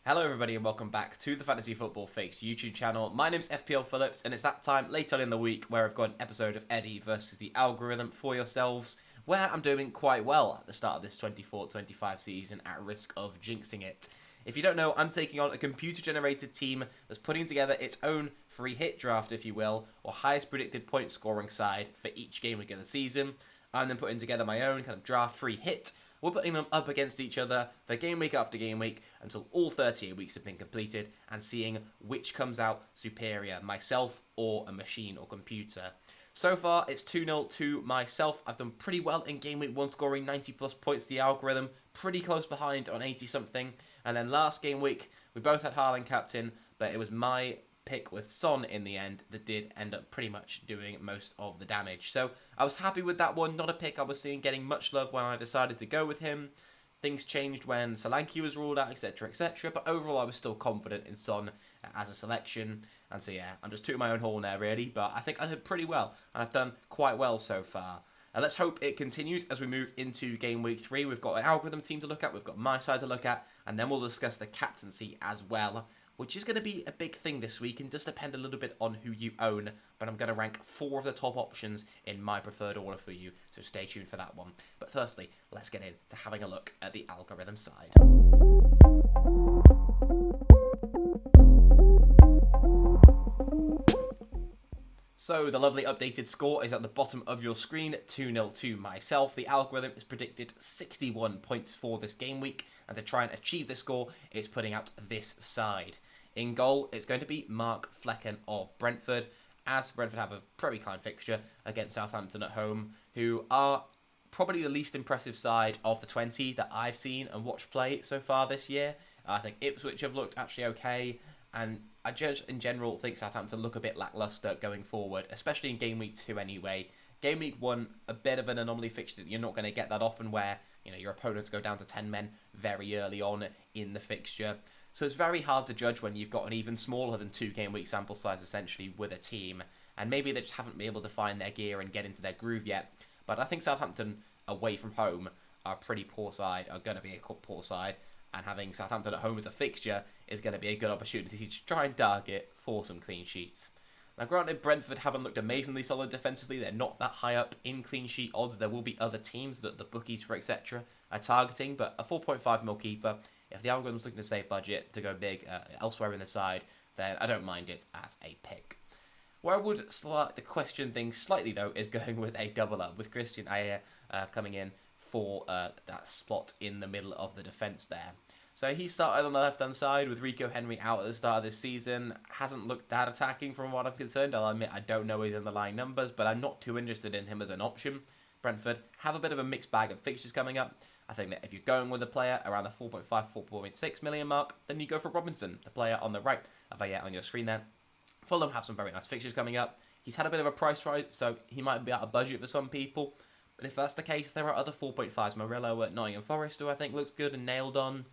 Hello everybody and welcome back to the Fantasy Football Fix YouTube channel. My name's FPL Phillips and it's that time late on in the week where I've got an episode of Eddie versus the algorithm for yourselves, where I'm doing quite well at the start of this 24-25 season at risk of jinxing it. If you don't know, I'm taking on a computer-generated team that's putting together its own free hit draft, if you will, or highest predicted point scoring side for each game week of the season. I'm then putting together my own kind of draft free hit. We're putting them up against each other for game week after game week until all 38 weeks have been completed and seeing which comes out superior, myself or a machine or computer. So far, it's 2-0 to myself. I've done pretty well in game week 1, scoring 90 plus points. The algorithm pretty close behind on 80 something. And then last game week, we both had Haaland captain, but it was my pick with Son in the end that did end up pretty much doing most of the damage. So I was happy with that one. Not a pick I was seeing getting much love when I decided to go with him. Things changed when Solanke was ruled out, etc, etc. But overall I was still confident in Son as a selection. And so yeah, I'm just tooting my own horn there really. But I think I did pretty well. And I've done quite well so far. Let's hope it continues as we move into game week 3. We've got an algorithm team to look at. We've got my side to look at. And then we'll discuss the captaincy as well, which is going to be a big thing this week and does depend a little bit on who you own. But I'm going to rank 4 of the top options in my preferred order for you, so stay tuned for that one. But firstly, let's get into having a look at the algorithm side. So the lovely updated score is at the bottom of your screen, 2-0 to myself. The algorithm is predicted 61 points for this game week, and to try and achieve this score, it's putting out this side. In goal, it's going to be Mark Flecken of Brentford, as Brentford have a very kind fixture against Southampton at home, who are probably the least impressive side of the 20 that I've seen and watched play so far this year. I think Ipswich have looked actually okay, and I judge in general think Southampton look a bit lacklustre going forward, especially in game week 2 anyway. Game week 1, a bit of an anomaly fixture. You're not going to get that often where your opponents go down to 10 men very early on in the fixture. So it's very hard to judge when you've got an even smaller than 2 game week sample size essentially with a team. And maybe they just haven't been able to find their gear and get into their groove yet. But I think Southampton away from home are a pretty poor side, are going to be a poor side. And having Southampton at home as a fixture is going to be a good opportunity to try and target for some clean sheets. Now granted, Brentford haven't looked amazingly solid defensively. They're not that high up in clean sheet odds. There will be other teams that the bookies for etc are targeting, but a 4.5 mil keeper, if the algorithm's looking to save budget to go big elsewhere in the side, then I don't mind it as a pick. Where I would start to question things slightly though is going with a double up with Christian Ayer coming in for that spot in the middle of the defence there. So he started on the left-hand side with Rico Henry out at the start of this season. Hasn't looked that attacking from what I'm concerned. I'll admit I don't know his underlying numbers, but I'm not too interested in him as an option. Brentford have a bit of a mixed bag of fixtures coming up. I think that if you're going with a player around the 4.5, 4.6 million mark, then you go for Robinson, the player on the right of on your screen there. Fulham have some very nice fixtures coming up. He's had a bit of a price rise, so he might be out of budget for some people. But if that's the case, there are other 4.5s. Murillo at Nottingham Forest, who I think looks good and nailed on.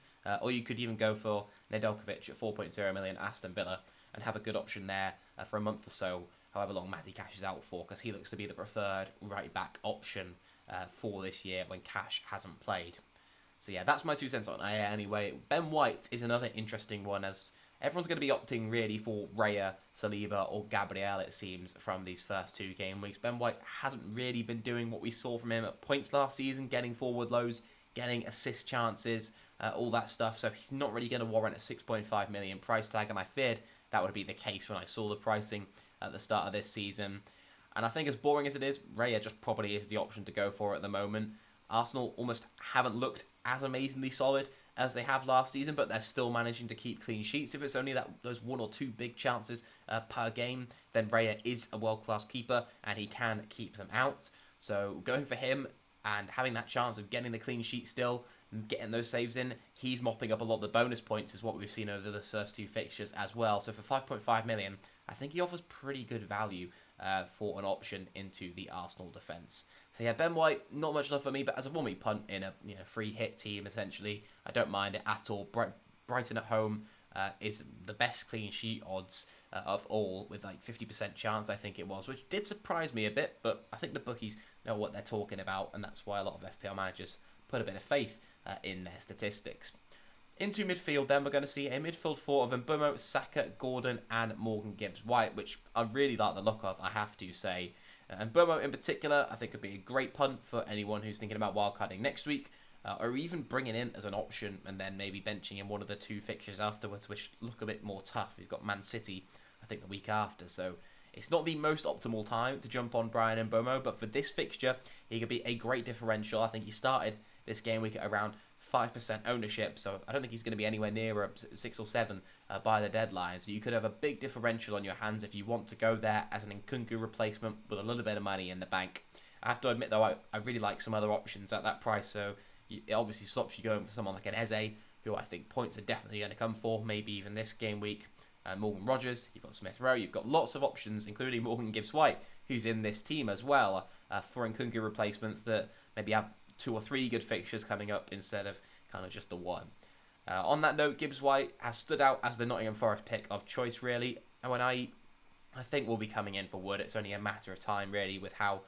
Or you could even go for Nedeljkovic at 4.0 million Aston Villa and have a good option there for a month or so, however long Matty Cash is out for, because he looks to be the preferred right-back option for this year when Cash hasn't played. So yeah, that's my 2 cents on Ayer anyway. Ben White is another interesting one, as everyone's going to be opting really for Raya, Saliba or Gabriel, it seems, from these first 2 game weeks. Ben White hasn't really been doing what we saw from him at points last season, getting forward lows, getting assist chances, all that stuff. So he's not really going to warrant a 6.5 million price tag, and I feared that would be the case when I saw the pricing at the start of this season. And I think as boring as it is, Raya just probably is the option to go for at the moment. Arsenal almost haven't looked as amazingly solid as they have last season, but they're still managing to keep clean sheets. If it's only those 1 or 2 big chances per game, then Raya is a world-class keeper and he can keep them out. So going for him and having that chance of getting the clean sheet still and getting those saves in, he's mopping up a lot of the bonus points is what we've seen over the first 2 fixtures as well. So for 5.5 million, I think he offers pretty good value for an option into the Arsenal defence. So yeah, Ben White, not much love for me, but as a 1 week punt in a free hit team, essentially, I don't mind it at all. Brighton at home is the best clean sheet odds of all, with like 50% chance, I think it was, which did surprise me a bit, but I think the bookies know what they're talking about, and that's why a lot of FPL managers put a bit of faith in their statistics. Into midfield, then we're going to see a midfield four of Mbeumo, Saka, Gordon, and Morgan Gibbs-White, which I really like the look of, I have to say. And Mbeumo in particular, I think could be a great punt for anyone who's thinking about wildcarding next week, or even bringing in as an option and then maybe benching in one of the two fixtures afterwards, which look a bit more tough. He's got Man City, I think, the week after, so it's not the most optimal time to jump on Bryan Mbeumo, but for this fixture, he could be a great differential. I think he started this game week at around 5% ownership, so I don't think he's going to be anywhere near 6 or 7 by the deadline. So you could have a big differential on your hands if you want to go there as an Nkunku replacement with a little bit of money in the bank. I have to admit, though, I really like some other options at that price, so it obviously stops you going for someone like an Eze, who I think points are definitely going to come for, maybe even this game week. Morgan Rogers, you've got Smith Rowe, you've got lots of options, including Morgan Gibbs-White, who's in this team as well, for Nkunku replacements that maybe have 2 or 3 good fixtures coming up instead of kind of just the one. On that note, Gibbs-White has stood out as the Nottingham Forest pick of choice, really. And when I think will be coming in for Wood, it's only a matter of time, really, with how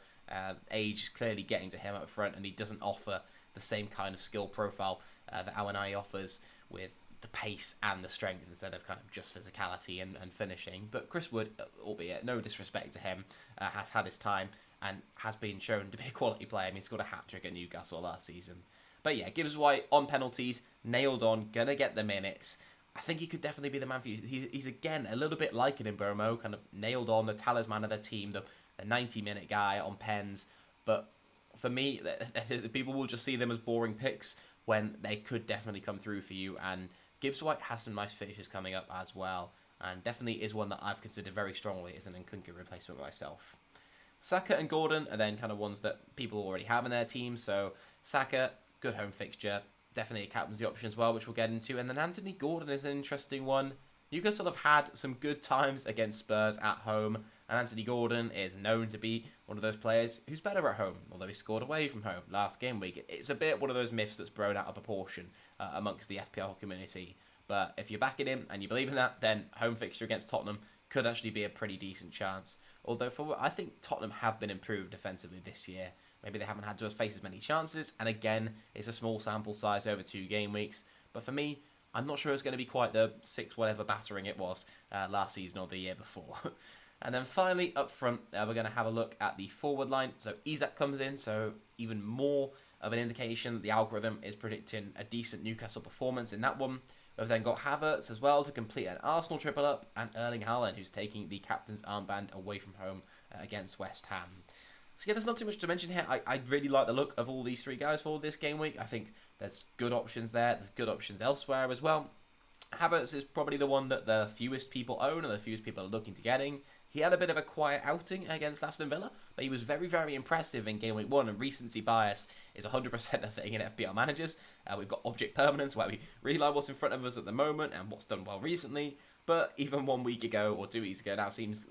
age is clearly getting to him up front, and he doesn't offer the same kind of skill profile that Awoniyi offers with the pace and the strength instead of kind of just physicality and finishing. But Chris Wood, albeit no disrespect to him, has had his time and has been shown to be a quality player. I mean, he scored a hat-trick at Newcastle last season. But yeah, Gibbs-White on penalties, nailed on, gonna get the minutes. I think he could definitely be the man for you. He's again, a little bit like an Mbeumo, kind of nailed on, the talisman of the team, the 90-minute guy on pens. But for me, the people will just see them as boring picks when they could definitely come through for you. And Gibbs-White has some nice finishes coming up as well, and definitely is one that I've considered very strongly as an Nkunku replacement myself. Saka and Gordon are then kind of ones that people already have in their team. So Saka, good home fixture, definitely a captaincy option as well, which we'll get into. And then Anthony Gordon is an interesting one. Newcastle have had some good times against Spurs at home, and Anthony Gordon is known to be one of those players who's better at home, although he scored away from home last game week. It's a bit one of those myths that's blown out of proportion amongst the FPL community. But if you're backing him and you believe in that, then home fixture against Tottenham could actually be a pretty decent chance. Although I think Tottenham have been improved defensively this year. Maybe they haven't had to face as many chances, and again, it's a small sample size over 2 game weeks. But for me, I'm not sure it's going to be quite the 6 whatever battering it was last season or the year before. And then finally, up front, we're going to have a look at the forward line. So Isak comes in, so even more of an indication that the algorithm is predicting a decent Newcastle performance in that one. We've then got Havertz as well to complete an Arsenal triple up, and Erling Haaland, who's taking the captain's armband away from home against West Ham. So yeah, there's not too much to mention here. I really like the look of all these 3 guys for this game week. I think there's good options there. There's good options elsewhere as well. Havertz is probably the one that the fewest people own and the fewest people are looking to getting. He had a bit of a quiet outing against Aston Villa, but he was very, very impressive in Game Week 1, and recency bias is 100% a thing in FPL managers. We've got object permanence, where we really like what's in front of us at the moment and what's done well recently, but even 1 week ago or 2 weeks ago now seems,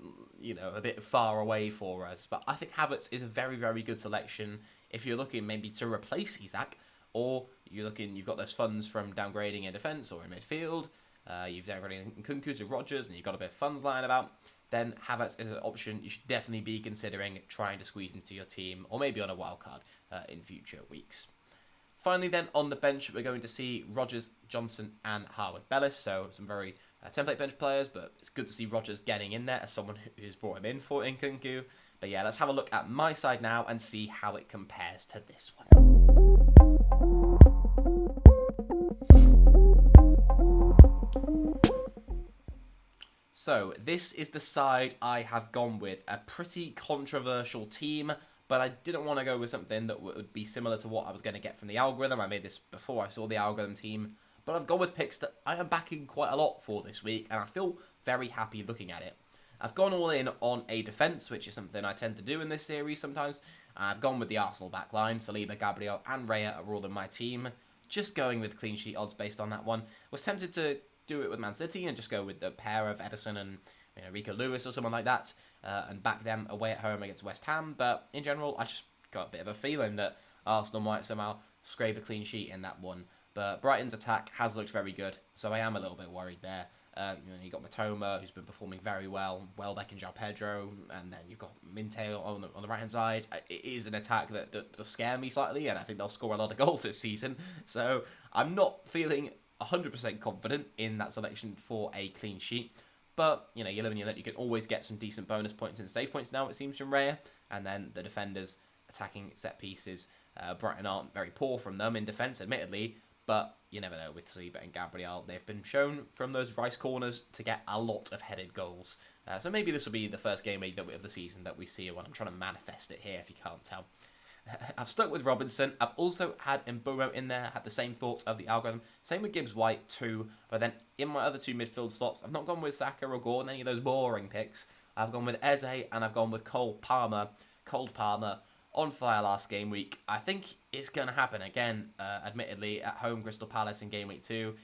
a bit far away for us. But I think Havertz is a very, very good selection if you're looking maybe to replace Isak, or you've got those funds from downgrading in defence or in midfield, you've downgraded Nkunku to Rogers, and you've got a bit of funds lying about. Then Havertz is an option you should definitely be considering trying to squeeze into your team, or maybe on a wildcard in future weeks. Finally then, on the bench, we're going to see Rogers, Johnson, and Harwood-Bellis, so some very template bench players, but it's good to see Rogers getting in there as someone who's brought him in for Nkunku. But yeah, let's have a look at my side now and see how it compares to this one. So, this is the side I have gone with. A pretty controversial team, but I didn't want to go with something that would be similar to what I was going to get from the algorithm. I made this before I saw the algorithm team, but I've gone with picks that I am backing quite a lot for this week, and I feel very happy looking at it. I've gone all in on a defence, which is something I tend to do in this series sometimes. I've gone with the Arsenal backline. Saliba, Gabriel, and Raya are all in my team. Just going with clean sheet odds based on that one. Was tempted to do it with Man City and just go with the pair of Ederson and Rico Lewis or someone like that, and back them away at home against West Ham. But in general, I just got a bit of a feeling that Arsenal might somehow scrape a clean sheet in that one. But Brighton's attack has looked very good, so I am a little bit worried there. You got Matoma, who's been performing very well, Welbeck and João Pedro, and then you've got Minte on the right-hand side. It is an attack that does scare me slightly, and I think they'll score a lot of goals this season. So I'm not feeling 100% confident in that selection for a clean sheet. But, you know, you live and you learn. You can always get some decent bonus points and save points now, it seems, from Raya. And then the defenders attacking set pieces. Brighton aren't very poor from them in defence, admittedly. But you never know with Saliba and Gabriel. They've been shown from those Rice corners to get a lot of headed goals. So maybe this will be the first game of the season that we see when I'm trying to manifest it here, if you can't tell. I've stuck with Robinson. I've also had Mbeumo in there. Had the same thoughts of the algorithm. Same with Gibbs White too. But then in my other two midfield slots, I've not gone with Saka or Gordon, any of those boring picks. I've gone with Eze and I've gone with Cole Palmer. Cole Palmer on fire last game week. I think it's going to happen again, admittedly, at home Crystal Palace in game week 2.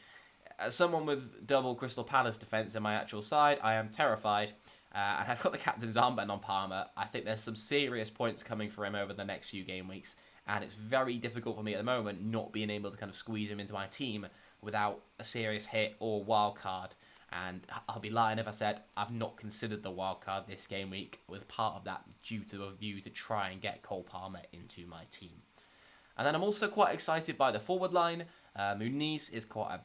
As someone with double Crystal Palace defence in my actual side, I am terrified. And I've got the captain's armband on Palmer. I think there's some serious points coming for him over the next few game weeks. And it's very difficult for me at the moment not being able to kind of squeeze him into my team without a serious hit or wild card. And I'll be lying if I said I've not considered the wild card this game week, with part of that due to a view to try and get Cole Palmer into my team. And then I'm also quite excited by the forward line. Muniz is quite a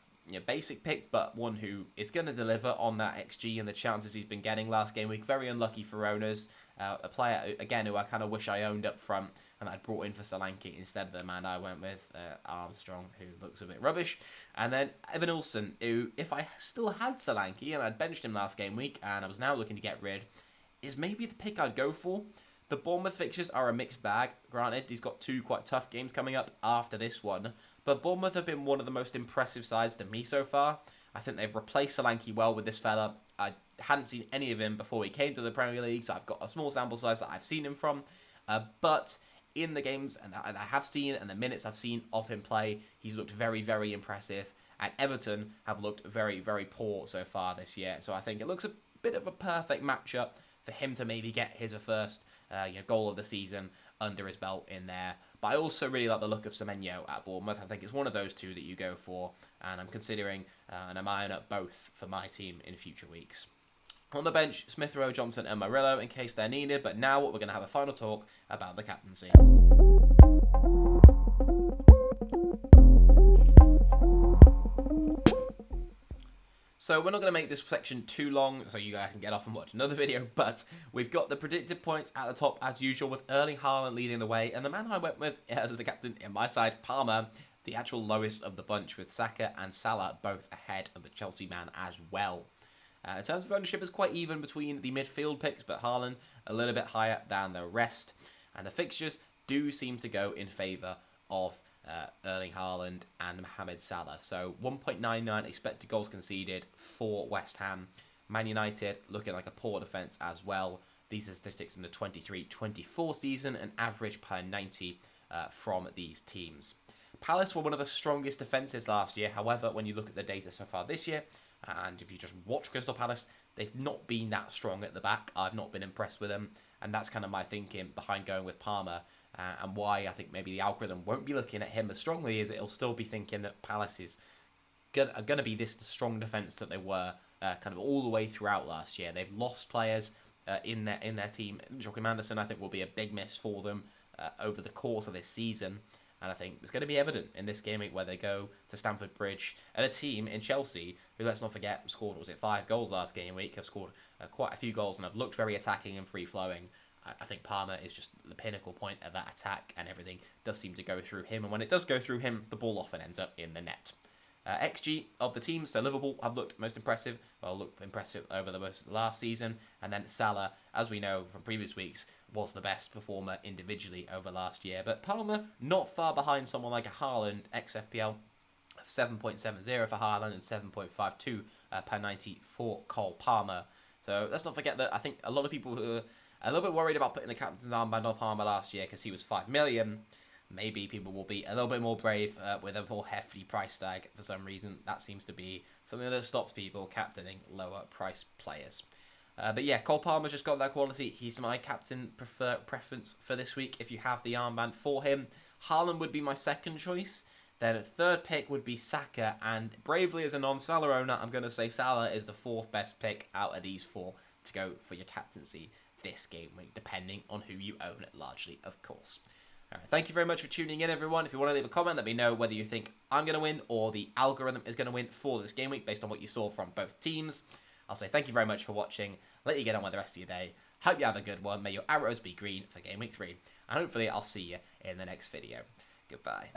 basic pick, but one who is going to deliver on that XG and the chances he's been getting last game week. Very unlucky for owners. A player, again, who I kind of wish I owned up front and I'd brought in for Solanke instead of the man I went with, Armstrong, who looks a bit rubbish. And then Evan Olsen, who, if I still had Solanke and I'd benched him last game week and I was now looking to get rid, is maybe the pick I'd go for. The Bournemouth fixtures are a mixed bag. Granted, he's got two quite tough games coming up after this one, but Bournemouth have been one of the most impressive sides to me so far. I think they've replaced Solanke well with this fella. I hadn't seen any of him before he came to the Premier League, so I've got a small sample size that I've seen him from. But in the games and I have seen and the minutes I've seen of him play, he's looked very, very impressive. And Everton have looked very, very poor so far this year. So I think it looks a bit of a perfect matchup for him to maybe get his first goal of the season under his belt in there. But I also really like the look of Semenyo at Bournemouth. I think it's one of those two that you go for, and I'm considering and I'm eyeing up both for my team in future weeks. On the bench, Smith Rowe, Johnson and Murillo in case they're needed, but now we're going to have a final talk about the captaincy. So we're not going to make this section too long so you guys can get off and watch another video, but we've got the predicted points at the top as usual, with Erling Haaland leading the way, and the man I went with as the captain in my side, Palmer, the actual lowest of the bunch, with Saka and Salah both ahead of the Chelsea man as well. In terms of ownership, it's quite even between the midfield picks, but Haaland a little bit higher than the rest, and the fixtures do seem to go in favour of Erling Haaland and Mohamed Salah. So 1.99 expected goals conceded for West Ham. Man United looking like a poor defence as well. These are statistics in the 23-24 season, an average per 90 from these teams. Palace were one of the strongest defences last year. However, when you look at the data so far this year, and if you just watch Crystal Palace, they've not been that strong at the back. I've not been impressed with them, and that's kind of my thinking behind going with Palmer. And why I think maybe the algorithm won't be looking at him as strongly is it'll still be thinking that Palace is going to be this strong defence that they were kind of all the way throughout last year. They've lost players in their team. Joachim Andersen, I think, will be a big miss for them over the course of this season. And I think it's going to be evident in this game week where they go to Stamford Bridge and a team in Chelsea who, let's not forget, scored, 5 goals last game week, have scored quite a few goals and have looked very attacking and free-flowing. I think Palmer is just the pinnacle point of that attack, and everything does seem to go through him. And when it does go through him, the ball often ends up in the net. XG of the team, so Liverpool have looked most impressive. Well, looked impressive over the last season. And then Salah, as we know from previous weeks, was the best performer individually over last year. But Palmer, not far behind someone like a Haaland, ex-FPL, 7.70 for Haaland and 7.52 per 90 for Cole Palmer. So let's not forget that I think a lot of people who are a little bit worried about putting the captain's armband on Palmer last year because he was 5 million. Maybe people will be a little bit more brave with a more hefty price tag for some reason. That seems to be something that stops people captaining lower price players. But yeah, Cole Palmer's just got that quality. He's my captain preference for this week if you have the armband for him. Haaland would be my second choice. Then a third pick would be Saka. And bravely as a non-Salah owner, I'm going to say Salah is the fourth best pick out of these four to go for your captaincy this game week, depending on who you own largely, of course. All right, thank you very much for tuning in, everyone. If you want to leave a comment, let me know whether you think I'm going to win or the algorithm is going to win for this game week based on what you saw from both teams. I'll say thank you very much for watching. Let you get on with the rest of your day. Hope you have a good one. May your arrows be green for Game Week 3. And hopefully I'll see you in the next video. Goodbye.